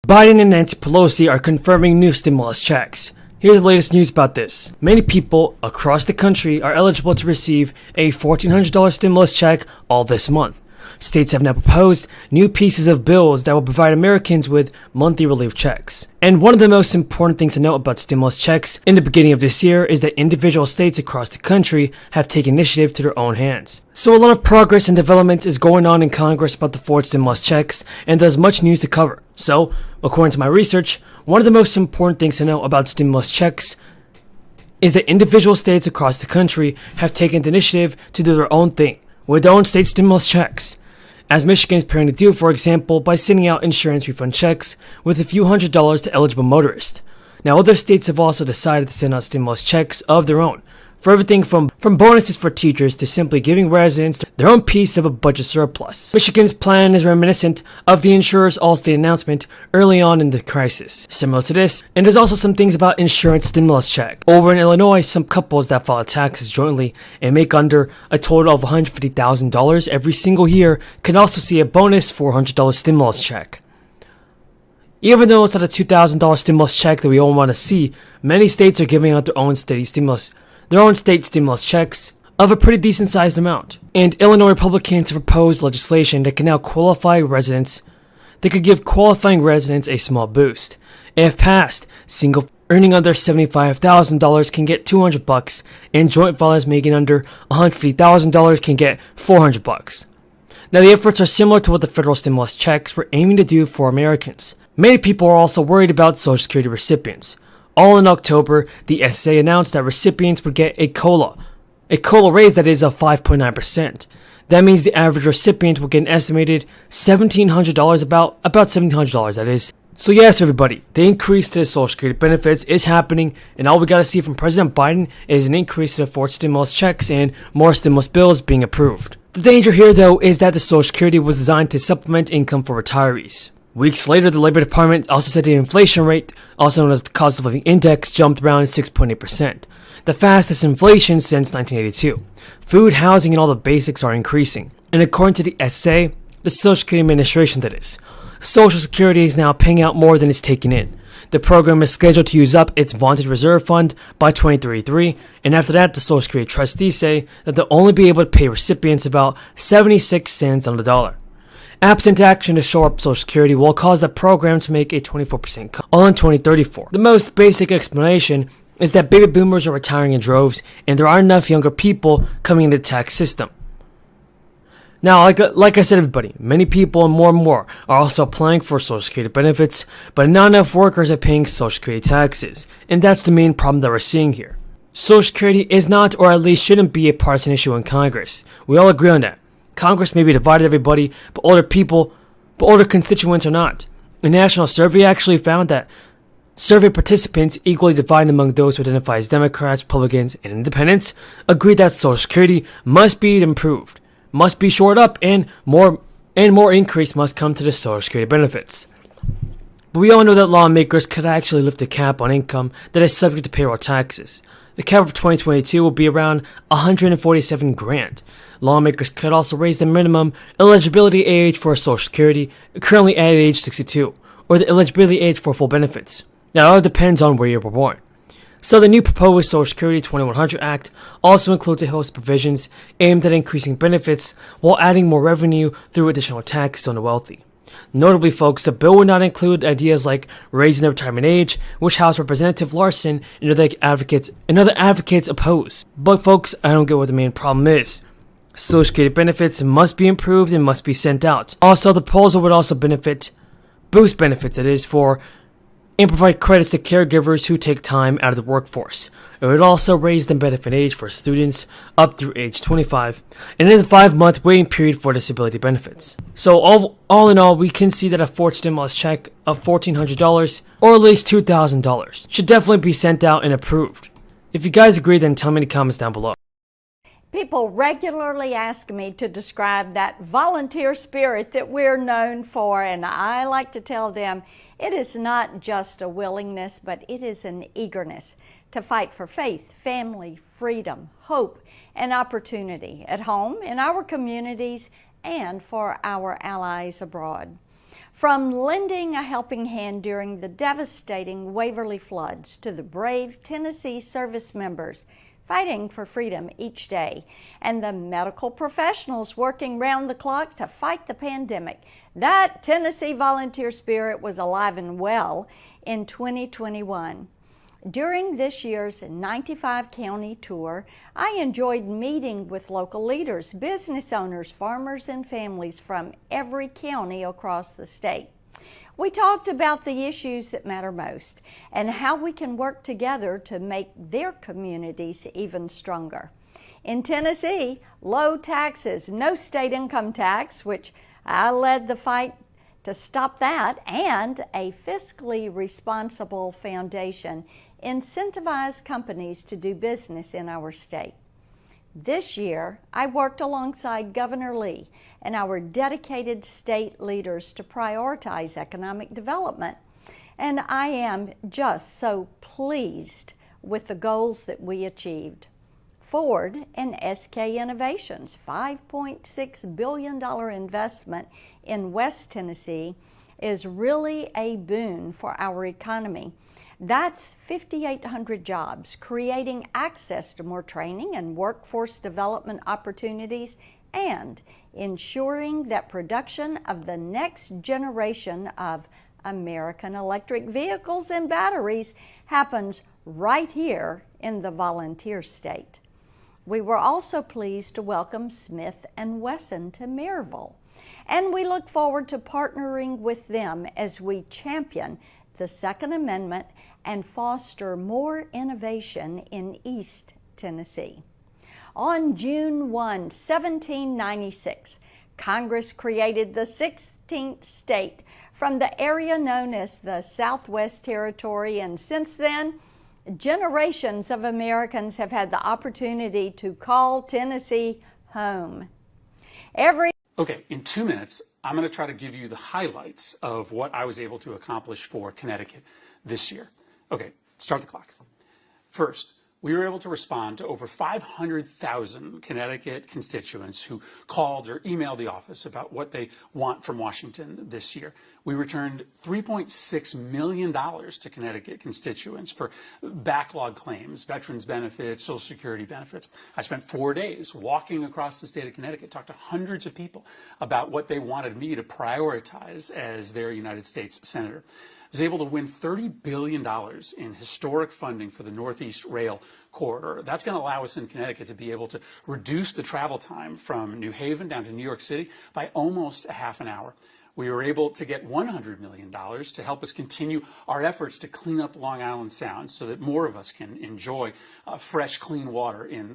Biden and Nancy Pelosi are confirming new stimulus checks. Here's the latest news about this. Many people across the country are eligible to receive a $1,400 stimulus check all this month. States have now proposed new pieces of bills that will provide Americans with monthly relief checks. And one of the most important things to note about stimulus checks in the beginning of this year is that individual states across the country have taken initiative to their own hands. So a lot of progress and development is going on in Congress about the fourth stimulus checks, and there's much news to cover. So, according to my research, one of the most important things to know about stimulus checks is that individual states across the country have taken the initiative to do their own thing with their own state stimulus checks. As Michigan is preparing to do, for example, by sending out insurance refund checks with a few $100s to eligible motorists. Now, other states have also decided to send out stimulus checks of their own, for everything from bonuses for teachers to simply giving residents their own piece of a budget surplus. Michigan's plan is reminiscent of the insurer's all-state announcement early on in the crisis. Similar to this, and there's also some things about insurance stimulus check. Over in Illinois, some couples that file taxes jointly and make under a total of $150,000 every single year can also see a bonus $400 stimulus check. Even though it's not a $2,000 stimulus check that we all want to see, many states are giving out their own state stimulus checks of a pretty decent sized amount. And Illinois Republicans have proposed legislation that can now give qualifying residents a small boost. If passed, single earning under $75,000 can get $200, and joint filers making under $150,000 can get $400. Now, the efforts are similar to what the federal stimulus checks were aiming to do for Americans. Many people are also worried about Social Security recipients. All in October, the SSI announced that recipients would get a COLA raise that is of 5.9%. That means the average recipient will get an estimated $1,700, about $1,700 that is. So yes, everybody, the increase to the Social Security benefits is happening, and all we gotta see from President Biden is an increase to the fourth stimulus checks and more stimulus bills being approved. The danger here, though, is that the Social Security was designed to supplement income for retirees. Weeks later, the Labor Department also said the inflation rate, also known as the cost of living index, jumped around 6.8%, the fastest inflation since 1982. Food, housing, and all the basics are increasing. And according to the SSA, the Social Security Administration that is, Social Security is now paying out more than it's taking in. The program is scheduled to use up its vaunted reserve fund by 2033, and after that, the Social Security trustees say that they'll only be able to pay recipients about 76 cents on the dollar. Absent action to shore up Social Security will cause the program to make a 24% cut, all in 2034. The most basic explanation is that baby boomers are retiring in droves, and there aren't enough younger people coming into the tax system. Now, like I said, everybody, many people and more are also applying for Social Security benefits, but not enough workers are paying Social Security taxes, and that's the main problem that we're seeing here. Social Security is not, or at least shouldn't be, a partisan issue in Congress. We all agree on that. Congress may be divided everybody, but older constituents are not. A national survey actually found that survey participants, equally divided among those who identify as Democrats, Republicans, and Independents, agreed that Social Security must be improved, must be shored up, and more increase must come to the Social Security benefits. But we all know that lawmakers could actually lift a cap on income that is subject to payroll taxes. The cap of 2022 will be around $147,000. Lawmakers could also raise the minimum eligibility age for Social Security, currently at age 62, or the eligibility age for full benefits. Now, it all depends on where you were born. So the new proposed Social Security 2100 Act also includes a host of provisions aimed at increasing benefits while adding more revenue through additional taxes on the wealthy. Notably, folks, the bill would not include ideas like raising the retirement age, which House Representative Larson and other advocates oppose. But folks, I don't get what the main problem is. Social Security benefits must be improved and must be sent out. Also, the proposal would also boost benefits, that is, and provide credits to caregivers who take time out of the workforce. It would also raise the benefit age for students up through age 25, and then a 5-month waiting period for disability benefits. So all in all, we can see that a fourth stimulus check of $1,400, or at least $2,000, should definitely be sent out and approved. If you guys agree, then tell me in the comments down below. People regularly ask me to describe that volunteer spirit that we're known for, and I like to tell them it is not just a willingness, but it is an eagerness to fight for faith, family, freedom, hope, and opportunity at home, in our communities, and for our allies abroad. From lending a helping hand during the devastating Waverly floods to the brave Tennessee service members fighting for freedom each day, and the medical professionals working round the clock to fight the pandemic, that Tennessee volunteer spirit was alive and well in 2021. During this year's 95-county tour, I enjoyed meeting with local leaders, business owners, farmers, and families from every county across the state. We talked about the issues that matter most and how we can work together to make their communities even stronger. In Tennessee, low taxes, no state income tax, which I led the fight to stop that, and a fiscally responsible foundation incentivize companies to do business in our state. This year, I worked alongside Governor Lee and our dedicated state leaders to prioritize economic development, and I am just so pleased with the goals that we achieved. Ford and SK Innovations' $5.6 billion investment in West Tennessee is really a boon for our economy. That's 5,800 jobs, creating access to more training and workforce development opportunities, and ensuring that production of the next generation of American electric vehicles and batteries happens right here in the volunteer state. We were also pleased to welcome Smith & Wesson to Maryville, and we look forward to partnering with them as we champion the Second Amendment and foster more innovation in East Tennessee. On June 1, 1796, Congress created the 16th state from the area known as the Southwest Territory, and since then, generations of Americans have had the opportunity to call Tennessee home. Okay, in 2 minutes, I'm going to try to give you the highlights of what I was able to accomplish for Connecticut this year. Okay, start the clock. First, we were able to respond to over 500,000 Connecticut constituents who called or emailed the office about what they want from Washington this year. We returned $3.6 million to Connecticut constituents for backlog claims, veterans benefits, Social Security benefits. I spent 4 days walking across the state of Connecticut, talked to hundreds of people about what they wanted me to prioritize as their United States Senator. I was able to win $30 billion in historic funding for the Northeast Rail Corridor. That's going to allow us in Connecticut to be able to reduce the travel time from New Haven down to New York City by almost a half an hour. We were able to get $100 million to help us continue our efforts to clean up Long Island Sound so that more of us can enjoy fresh, clean water in